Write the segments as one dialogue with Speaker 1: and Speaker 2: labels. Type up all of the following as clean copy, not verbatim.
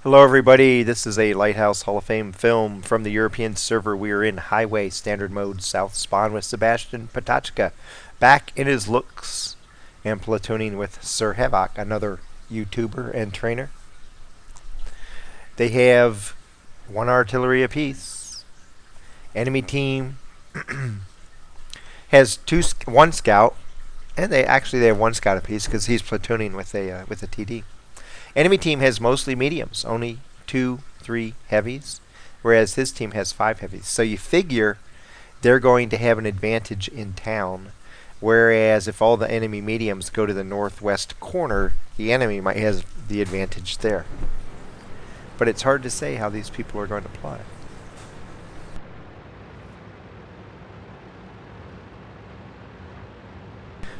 Speaker 1: Hello everybody, this is a Lighthouse Hall of Fame film from the European server. We are in Highway Standard Mode South Spawn with sebastianpotachka, back in his Luchs, and platooning with Sir Havoc, another YouTuber and trainer. They have one artillery apiece. Enemy team has one scout, and they have one scout apiece because he's platooning with a TD. Enemy team has mostly mediums, only 2, 3 heavies, whereas his team has 5 heavies. So you figure they're going to have an advantage in town, whereas if all the enemy mediums go to the northwest corner, the enemy might have the advantage there. But it's hard to say how these people are going to play.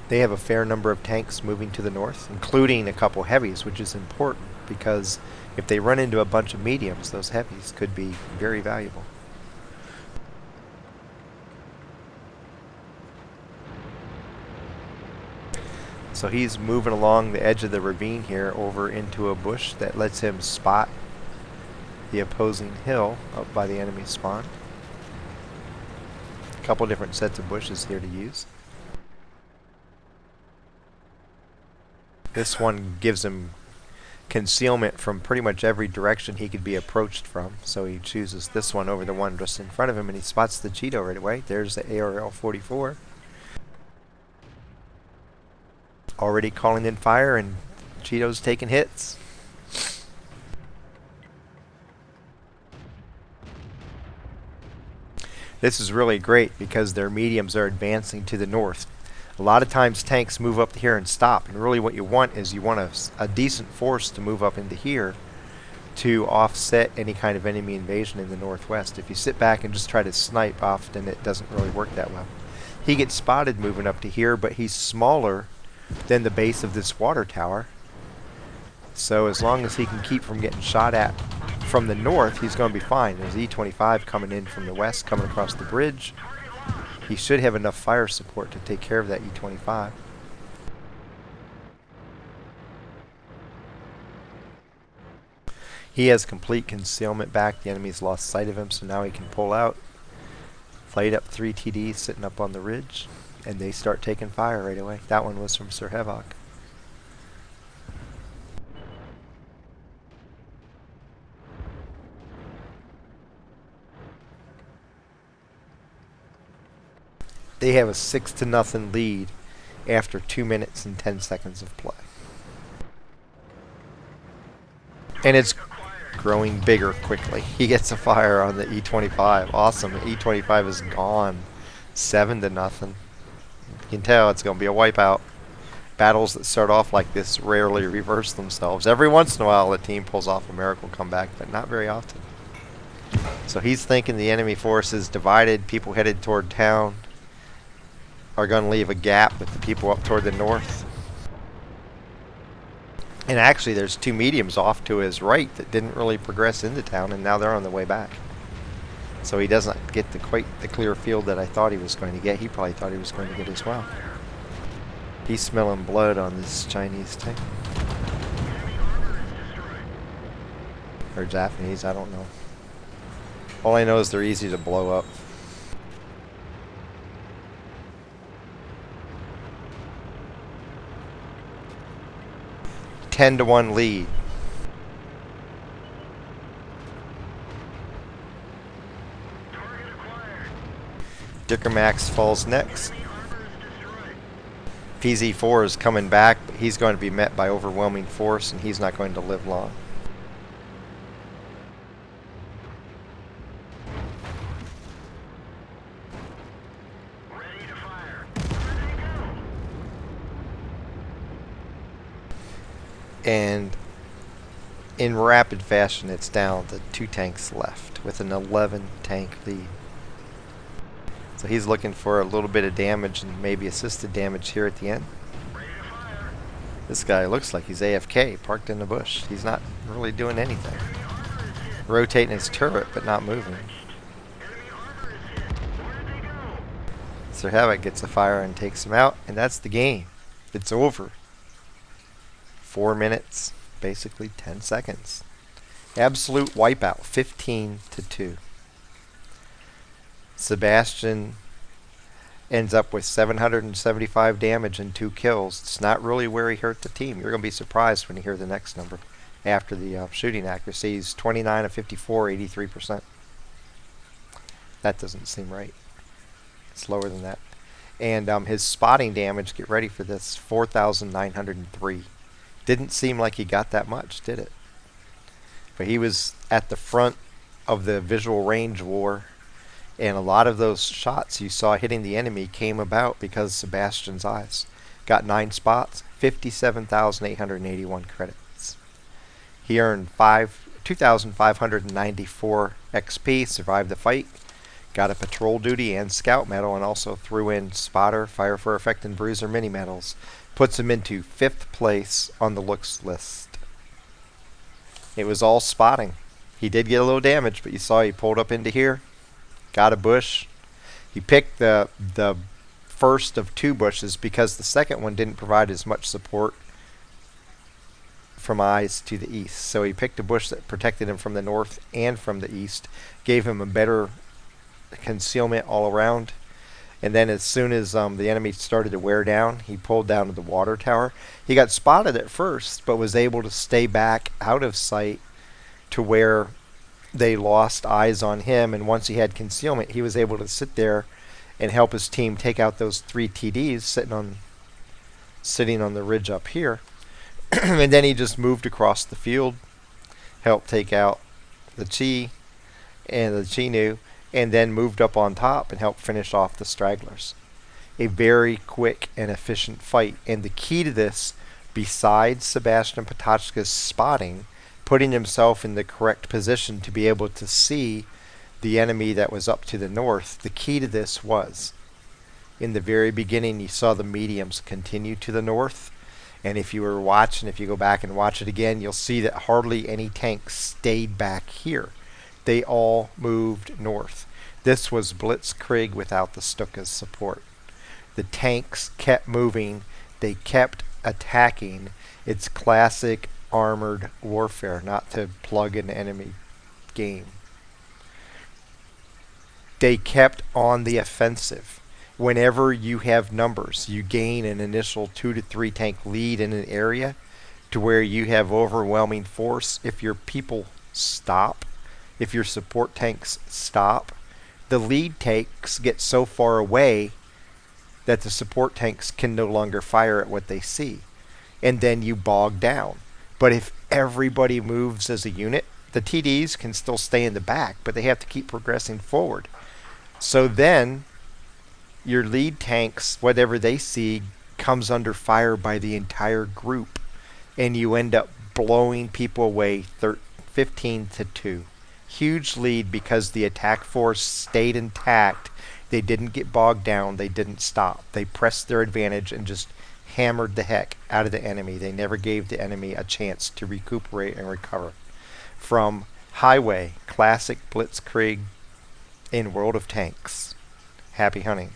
Speaker 1: They have a fair number of tanks moving to the north, including a couple heavies, which is important because if they run into a bunch of mediums, those heavies could be very valuable. So he's moving along the edge of the ravine here over into a bush that lets him spot the opposing hill up by the enemy spawn. A couple different sets of bushes here to use. This one gives him concealment from pretty much every direction he could be approached from, so he chooses this one over the one just in front of him, and he spots the Cheeto right away. There's the ARL-44. Already calling in fire, and Cheeto's taking hits. This is really great because their mediums are advancing to the north. A lot of times tanks move up here and stop, and really what you want is you want a decent force to move up into here to offset any kind of enemy invasion in the northwest. If you sit back and just try to snipe, often it doesn't really work that well. He gets spotted moving up to here, but he's smaller than the base of this water tower. So as long as he can keep from getting shot at from the north, he's going to be fine. There's E-25 coming in from the west, coming across the bridge. He should have enough fire support to take care of that E-25. He has complete concealment back. The enemy's lost sight of him, so now he can pull out. Played up 3 TDs sitting up on the ridge, and they start taking fire right away. That one was from Sir Havoc. They have a 6-0 lead after 2 minutes and 10 seconds of play. And it's growing bigger quickly. He gets a fire on the E-25. Awesome. The E-25 is gone. 7-0. You can tell it's going to be a wipeout. Battles that start off like this rarely reverse themselves. Every once in a while a team pulls off a miracle comeback, but not very often. So he's thinking the enemy force is divided. People headed toward town are going to leave a gap with the people up toward the north. And actually there's 2 mediums off to his right that didn't really progress into town, and now they're on the way back. So he doesn't get quite the clear field that I thought he was going to get. He probably thought he was going to get as well. He's smelling blood on this Chinese tank. Or Japanese, I don't know. All I know is they're easy to blow up. A 10-1 lead. Dicker Max falls next. PZ4 is coming back, but he's going to be met by overwhelming force, and he's not going to live long. And in rapid fashion, it's down to 2 tanks left with an 11 tank lead. So he's looking for a little bit of damage and maybe assisted damage here at the end. This guy looks like he's AFK, parked in the bush. He's not really doing anything. Rotating his turret, but not moving. Sir Havoc gets a fire and takes him out, and that's the game. It's over. 4 minutes, basically 10 seconds. Absolute wipeout, 15-2. Sebastian ends up with 775 damage and 2 kills. It's not really where he hurt the team. You're going to be surprised when you hear the next number after the shooting accuracy. He's 29 of 54, 83%. That doesn't seem right. It's lower than that. And his spotting damage, get ready for this, 4,903. Didn't seem like he got that much, did it? But he was at the front of the visual range war, and a lot of those shots you saw hitting the enemy came about because of Sebastian's eyes. Got 9 spots, 57,881 credits. He earned 2,594 XP, survived the fight, got a patrol duty and scout medal, and also threw in spotter, fire for effect, and bruiser mini medals. Puts him into 5th place on the Luchs list. It was all spotting. He did get a little damage, but you saw he pulled up into here, got a bush. He picked the first of 2 bushes because the second one didn't provide as much support from eyes to the east. So he picked a bush that protected him from the north and from the east, gave him a better concealment all around. And then as soon as the enemy started to wear down, he pulled down to the water tower. He got spotted at first, but was able to stay back out of sight to where they lost eyes on him. And once he had concealment, he was able to sit there and help his team take out those 3 TDs sitting on the ridge up here. And then he just moved across the field, helped take out the Chi and the Chinu, and then moved up on top and helped finish off the stragglers. A very quick and efficient fight. And the key to this, besides sebastianpotachka's spotting, putting himself in the correct position to be able to see the enemy that was up to the north, the key to this was, in the very beginning, you saw the mediums continue to the north. And if you were watching, if you go back and watch it again, you'll see that hardly any tanks stayed back here. They all moved north. This was blitzkreig without the Stuka's support. The tanks kept moving. They kept attacking. It's classic armored warfare, not to plug an enemy game. They kept on the offensive. Whenever you have numbers, you gain an initial 2 to 3 tank lead in an area to where you have overwhelming force. If your people stop, if your support tanks stop, the lead tanks get so far away that the support tanks can no longer fire at what they see. And then you bog down. But if everybody moves as a unit, the TDs can still stay in the back, but they have to keep progressing forward. So then your lead tanks, whatever they see, comes under fire by the entire group. And you end up blowing people away 15-2. Huge lead because the attack force stayed intact. They didn't get bogged down. They didn't stop. They pressed their advantage and just hammered the heck out of the enemy. They never gave the enemy a chance to recuperate and recover. From Highway, classic blitzkrieg in World of Tanks. Happy hunting.